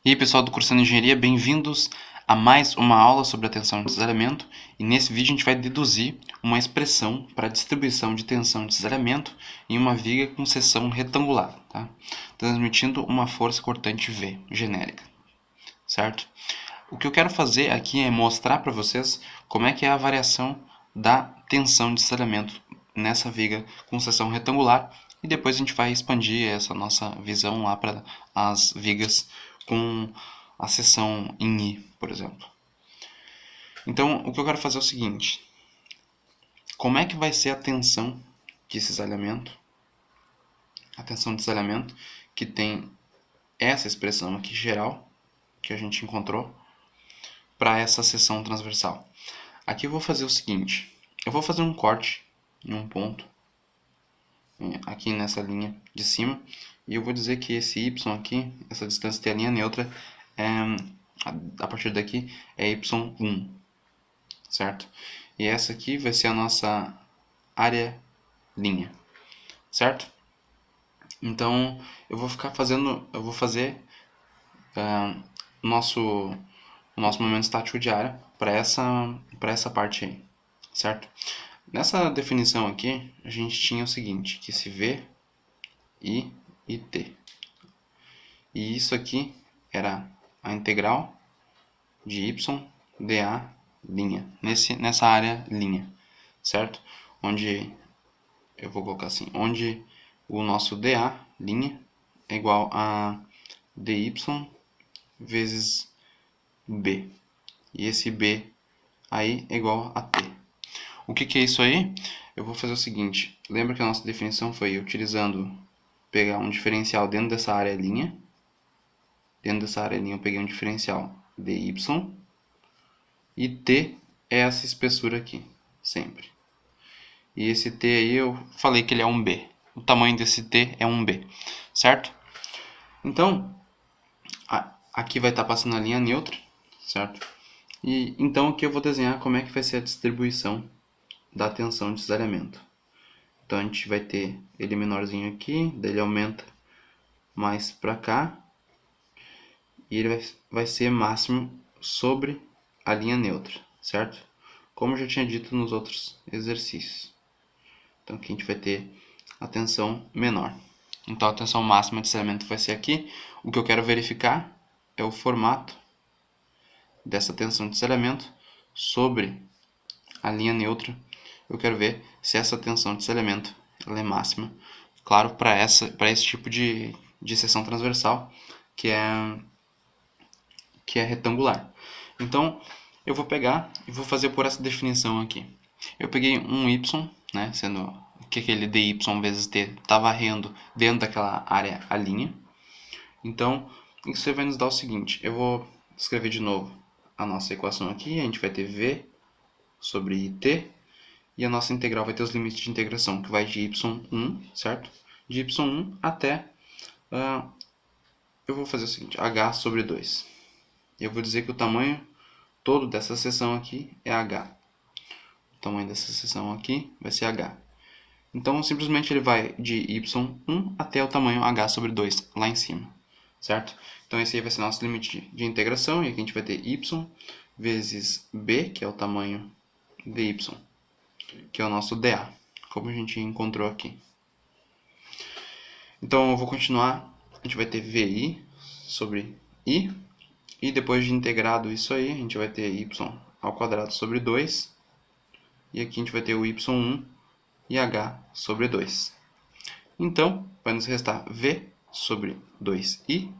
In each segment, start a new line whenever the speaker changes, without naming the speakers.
E aí pessoal do Cursando Engenharia, bem-vindos a mais uma aula sobre a tensão de desalinhamento. E nesse vídeo a gente vai deduzir uma expressão para a distribuição de tensão de desalinhamento em uma viga com seção retangular, tá? Transmitindo uma força cortante V, genérica, certo? O que eu quero fazer aqui é mostrar para vocês como é que é a variação da tensão de desalinhamento nessa viga com seção retangular, e depois a gente vai expandir essa nossa visão lá para as vigas com a seção em I, por exemplo. Então, o que eu quero fazer é o seguinte: como é que vai ser a tensão de cisalhamento? A tensão de cisalhamento que tem essa expressão aqui geral que a gente encontrou para essa seção transversal. Aqui eu vou fazer o seguinte: eu vou fazer um corte em um ponto aqui nessa linha de cima, e eu vou dizer que esse y aqui, essa distância até a linha neutra, a partir daqui é y1, certo? E essa aqui vai ser a nossa área linha, certo? Então eu vou fazer o nosso momento estático de área para essa parte aí, certo? Nessa definição aqui, a gente tinha o seguinte, que se V, I e T. E isso aqui era a integral de y dA linha, nessa área linha, certo? Onde, eu vou colocar assim, onde o nosso dA linha é igual a dy vezes b. E esse b aí é igual a t. O que é isso aí? Eu vou fazer o seguinte, lembra que a nossa definição foi pegar um diferencial dentro dessa área linha. Dentro dessa área linha eu peguei um diferencial dy, e t é essa espessura aqui, sempre. E esse t aí eu falei que ele é um b. O tamanho desse t é um b, certo? Então, aqui vai estar passando a linha neutra, certo? E então aqui eu vou desenhar como é que vai ser a distribuição da tensão de cisalhamento. Então a gente vai ter ele menorzinho aqui, daí ele aumenta mais para cá, e ele vai ser máximo sobre a linha neutra, certo? Como eu já tinha dito nos outros exercícios. Então aqui a gente vai ter a tensão menor. Então a tensão máxima de cisalhamento vai ser aqui. O que eu quero verificar é o formato dessa tensão de cisalhamento sobre a linha neutra. Eu quero ver se essa tensão de cisalhamento ela é máxima. Claro, para esse tipo de seção transversal, que é retangular. Então, eu vou pegar e vou fazer por essa definição aqui. Eu peguei um y, né, sendo que aquele dy vezes t está varrendo dentro daquela área a linha. Então, isso vai nos dar o seguinte, eu vou escrever de novo a nossa equação aqui, a gente vai ter v sobre it, e a nossa integral vai ter os limites de integração, que vai de y1, certo? De y1 até, eu vou fazer o seguinte, h sobre 2. Eu vou dizer que o tamanho todo dessa seção aqui é h. O tamanho dessa seção aqui vai ser h. Então, simplesmente ele vai de y1 até o tamanho h sobre 2, lá em cima, certo? Então, esse aí vai ser nosso limite de integração, e aqui a gente vai ter y vezes b, que é o tamanho dy, que é o nosso dA, como a gente encontrou aqui. Então, eu vou continuar, a gente vai ter vi sobre i, e depois de integrado isso aí, a gente vai ter y ao quadrado sobre 2, e aqui a gente vai ter o y1 e h sobre 2. Então, vai nos restar v sobre 2i,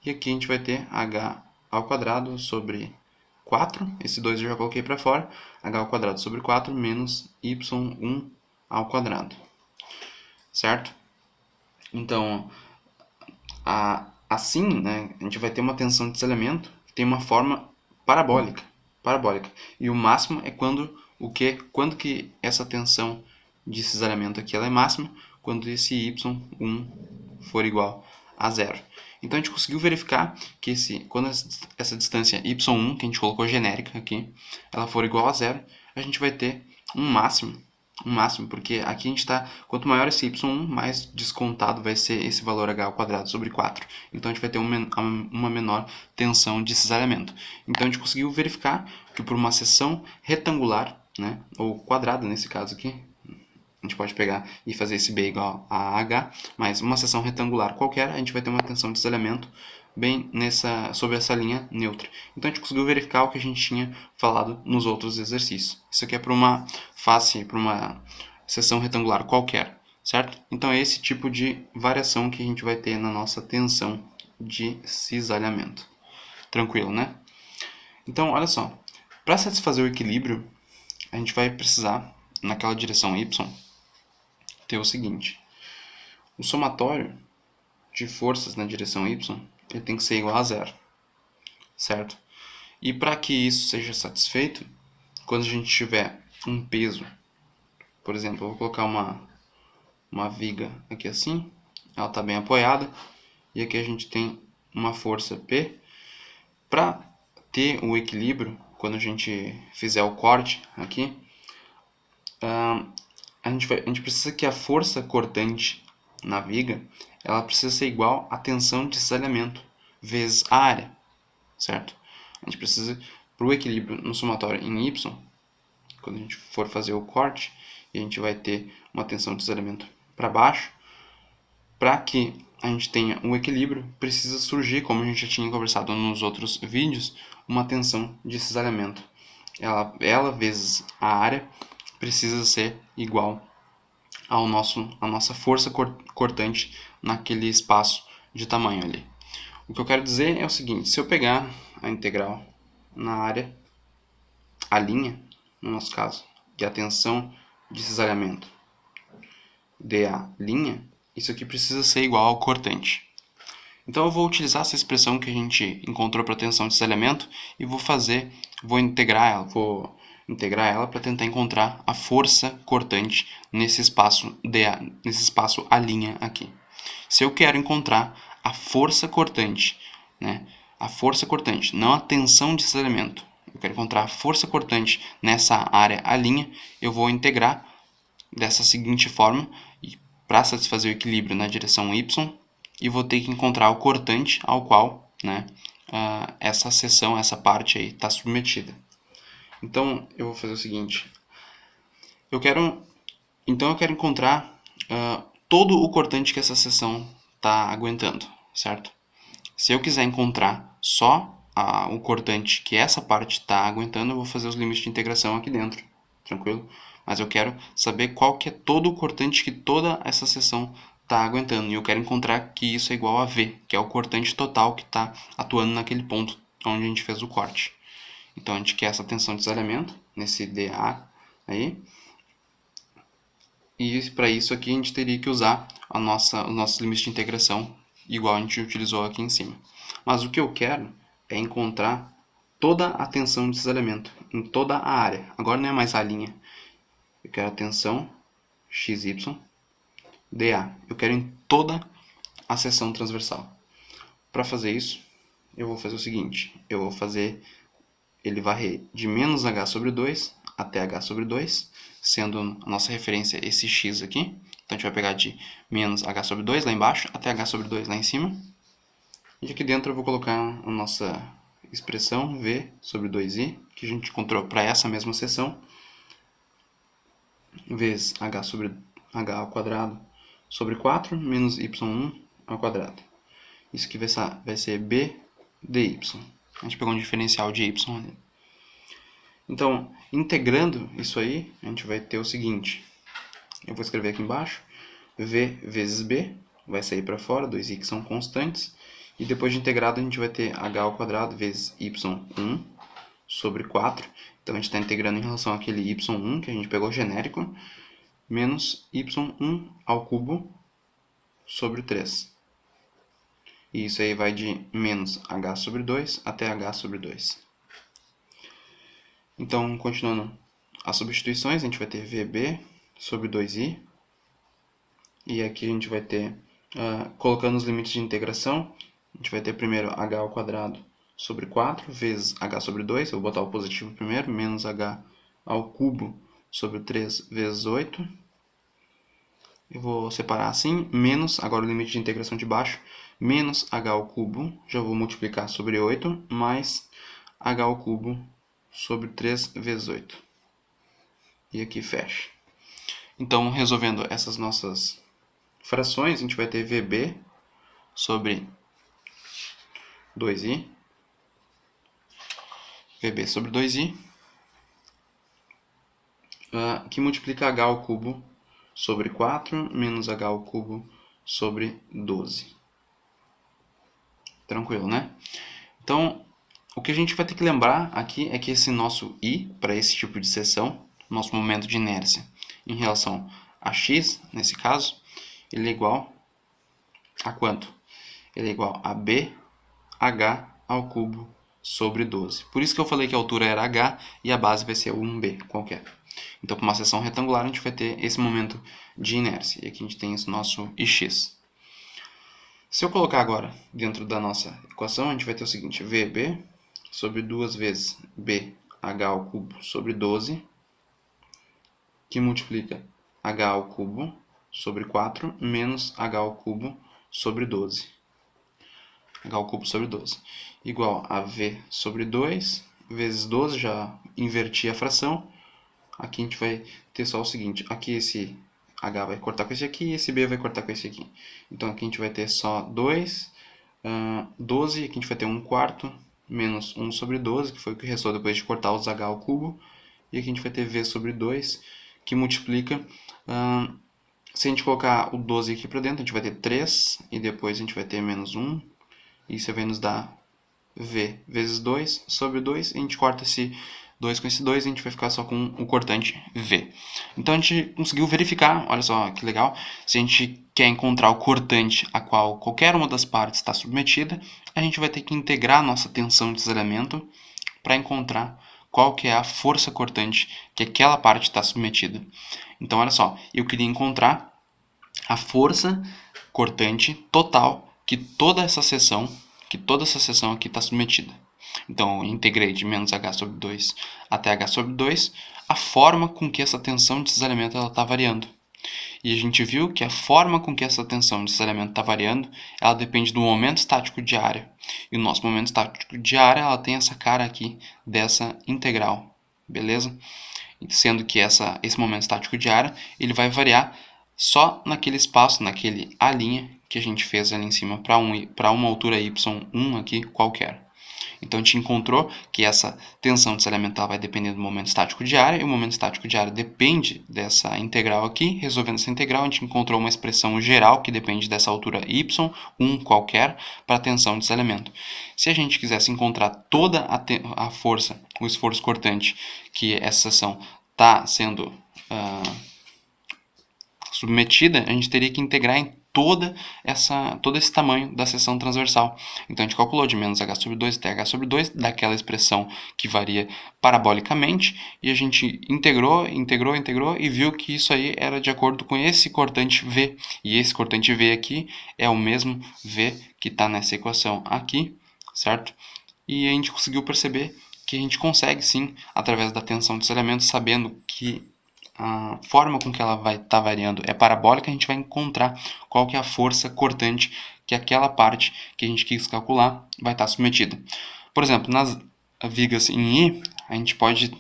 e aqui a gente vai ter h ao quadrado sobre 4, esse 2 eu já coloquei para fora, h ao quadrado sobre 4 menos y1 ao quadrado, certo? Então, assim, né, a gente vai ter uma tensão de cisalhamento que tem uma forma parabólica, e o máximo é quando que essa tensão de cisalhamento aqui ela é máxima, quando esse y1 for igual a zero. Então a gente conseguiu verificar que quando essa distância y1, que a gente colocou genérica aqui, ela for igual a zero, a gente vai ter um máximo o máximo, porque aqui a gente está, quanto maior esse y1, mais descontado vai ser esse valor h ao quadrado sobre 4. Então a gente vai ter uma menor tensão de cisalhamento. Então a gente conseguiu verificar que por uma seção retangular, né, ou quadrada nesse caso aqui, a gente pode pegar e fazer esse B igual a H, mas uma seção retangular qualquer, a gente vai ter uma tensão de cisalhamento bem sobre essa linha neutra. Então a gente conseguiu verificar o que a gente tinha falado nos outros exercícios. Isso aqui é para uma face, para uma seção retangular qualquer, certo? Então é esse tipo de variação que a gente vai ter na nossa tensão de cisalhamento. Tranquilo, né? Então, olha só. Para satisfazer o equilíbrio, a gente vai precisar, naquela direção y, ter o seguinte. O somatório de forças na direção y ele tem que ser igual a zero, certo? E para que isso seja satisfeito, quando a gente tiver um peso, por exemplo, eu vou colocar uma viga aqui assim, ela está bem apoiada, e aqui a gente tem uma força P. Para ter o equilíbrio, quando a gente fizer o corte aqui, a gente precisa que a força cortante na viga, ela precisa ser igual à tensão de cisalhamento vezes a área, certo? A gente precisa, para o equilíbrio no somatório em y, quando a gente for fazer o corte, e a gente vai ter uma tensão de cisalhamento para baixo, para que a gente tenha um equilíbrio, precisa surgir, como a gente já tinha conversado nos outros vídeos, uma tensão de cisalhamento. Ela vezes a área precisa ser igual à nossa força cortante naquele espaço de tamanho ali. O que eu quero dizer é o seguinte, se eu pegar a integral na área, a linha, no nosso caso, que é a tensão de cisalhamento dA linha, isso aqui precisa ser igual ao cortante. Então eu vou utilizar essa expressão que a gente encontrou para tensão de cisalhamento e vou integrar ela para tentar encontrar a força cortante nesse espaço A' aqui. Se eu quero encontrar a força cortante, né, não a tensão de cisalhamento, eu quero encontrar a força cortante nessa área A', eu vou integrar dessa seguinte forma, para satisfazer o equilíbrio na direção y, e vou ter que encontrar o cortante ao qual, né, essa seção, essa parte aí está submetida. Então eu vou fazer o seguinte, eu quero encontrar todo o cortante que essa seção está aguentando, certo? Se eu quiser encontrar só o cortante que essa parte está aguentando, eu vou fazer os limites de integração aqui dentro, tranquilo? Mas eu quero saber qual que é todo o cortante que toda essa seção está aguentando. E eu quero encontrar que isso é igual a V, que é o cortante total que está atuando naquele ponto onde a gente fez o corte. Então a gente quer essa tensão de cisalhamento, nesse dA aí. E para isso aqui a gente teria que usar os nossos limites de integração, igual a gente utilizou aqui em cima. Mas o que eu quero é encontrar toda a tensão de cisalhamento, em toda a área. Agora não é mais a linha. Eu quero a tensão XY dA. Eu quero em toda a seção transversal. Para fazer isso, eu vou fazer o seguinte. Eu vou fazer ele varrer de menos h sobre 2 até h sobre 2, sendo a nossa referência esse x aqui. Então a gente vai pegar de menos h sobre 2 lá embaixo até h sobre 2 lá em cima. E aqui dentro eu vou colocar a nossa expressão v sobre 2i, que a gente encontrou para essa mesma seção, vezes h sobre h ao quadrado sobre 4 menos y1 ao quadrado. Isso aqui vai ser b dy. A gente pegou um diferencial de y ali. Então, integrando isso aí, a gente vai ter o seguinte. Eu vou escrever aqui embaixo. V vezes b vai sair para fora, 2i que são constantes. E depois de integrado, a gente vai ter h ao quadrado vezes y1 sobre 4. Então, a gente está integrando em relação àquele y1 que a gente pegou genérico, menos y1 ao cubo sobre 3. E isso aí vai de menos h sobre 2 até h sobre 2. Então, continuando as substituições, a gente vai ter VB sobre 2i. E aqui a gente vai ter, colocando os limites de integração, a gente vai ter primeiro h ao quadrado sobre 4 vezes h sobre 2. Eu vou botar o positivo primeiro, menos h ao cubo sobre 3 vezes 8. Eu vou separar assim, menos, agora o limite de integração de baixo, menos h ao cubo, já vou multiplicar sobre 8, mais h ao cubo sobre 3 vezes 8. E aqui fecha. Então, resolvendo essas nossas frações, a gente vai ter VB sobre 2i, VB sobre 2i, que multiplica h ao cubo sobre 4, menos h ao cubo sobre 12. Tranquilo, né? Então, o que a gente vai ter que lembrar aqui é que esse nosso i, para esse tipo de seção, nosso momento de inércia em relação a x, nesse caso, ele é igual a quanto? Ele é igual a bh ao cubo sobre 12. Por isso que eu falei que a altura era h e a base vai ser 1b qualquer. Então, para uma seção retangular, a gente vai ter esse momento de inércia. E aqui a gente tem esse nosso ix. Se eu colocar agora dentro da nossa equação, a gente vai ter o seguinte, VB sobre 2 vezes BH ao cubo sobre 12, que multiplica H ao cubo sobre 4, menos H ao cubo sobre 12. H ao cubo sobre 12. Igual a V sobre 2 vezes 12, já inverti a fração. Aqui a gente vai ter só o seguinte, aqui esse H vai cortar com esse aqui e esse B vai cortar com esse aqui. Então aqui a gente vai ter só 2, 12, aqui a gente vai ter 1 quarto, menos 1 sobre 12, que foi o que restou depois de cortar os H ao cubo. E aqui a gente vai ter V sobre 2, que multiplica, se a gente colocar o 12 aqui para dentro, a gente vai ter 3, e depois a gente vai ter menos 1, e isso vai nos dar V vezes 2 sobre 2, e a gente corta esse 2 com esse 2, e a gente vai ficar só com o cortante V. Então a gente conseguiu verificar, olha só que legal, se a gente quer encontrar o cortante a qual qualquer uma das partes está submetida, a gente vai ter que integrar a nossa tensão de cisalhamento para encontrar qual que é a força cortante que aquela parte está submetida. Então olha só, eu queria encontrar a força cortante total que toda essa seção aqui está submetida. Então, eu integrei de menos h sobre 2 até h sobre 2 a forma com que essa tensão de cisalhamento está variando. E a gente viu que a forma com que essa tensão de cisalhamento está variando, ela depende do momento estático de área. E o nosso momento estático de área, ela tem essa cara aqui dessa integral, beleza? Sendo que esse momento estático de área, ele vai variar só naquele espaço, naquele A' que a gente fez ali em cima para uma altura y1 aqui qualquer. Então a gente encontrou que essa tensão de cisalhamento vai depender do momento estático de área, e o momento estático de área depende dessa integral aqui. Resolvendo essa integral, a gente encontrou uma expressão geral que depende dessa altura y1 qualquer, para a tensão de cisalhamento. Se a gente quisesse encontrar toda a força, o esforço cortante que essa seção está sendo submetida, a gente teria que integrar em todo esse tamanho da seção transversal. Então a gente calculou de menos h sobre 2 até h sobre 2, daquela expressão que varia parabolicamente, e a gente integrou e viu que isso aí era de acordo com esse cortante V. E esse cortante V aqui é o mesmo V que está nessa equação aqui, certo? E a gente conseguiu perceber que a gente consegue sim, através da tensão de cisalhamento, sabendo que a forma com que ela vai estar variando é parabólica, a gente vai encontrar qual que é a força cortante que aquela parte que a gente quis calcular vai estar submetida. Por exemplo, nas vigas em I, a gente pode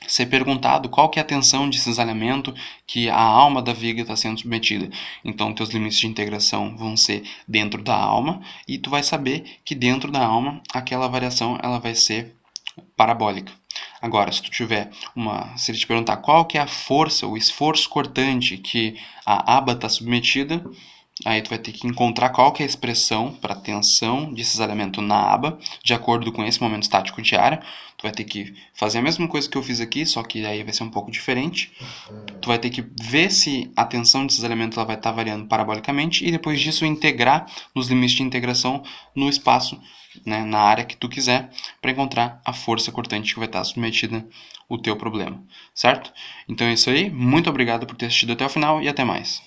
ser perguntado qual que é a tensão de cisalhamento que a alma da viga está sendo submetida. Então, teus limites de integração vão ser dentro da alma, e tu vai saber que dentro da alma aquela variação ela vai ser parabólica. Agora, se ele te perguntar qual que é a força, o esforço cortante que a aba está submetida, aí tu vai ter que encontrar qual que é a expressão para tensão de cisalhamento na aba, de acordo com esse momento estático de área. Tu vai ter que fazer a mesma coisa que eu fiz aqui, só que aí vai ser um pouco diferente. Tu vai ter que ver se a tensão de cisalhamento ela vai estar variando parabolicamente, e depois disso integrar nos limites de integração no espaço, né, na área que tu quiser, para encontrar a força cortante que vai estar submetida o teu problema, certo? Então é isso aí, muito obrigado por ter assistido até o final e até mais.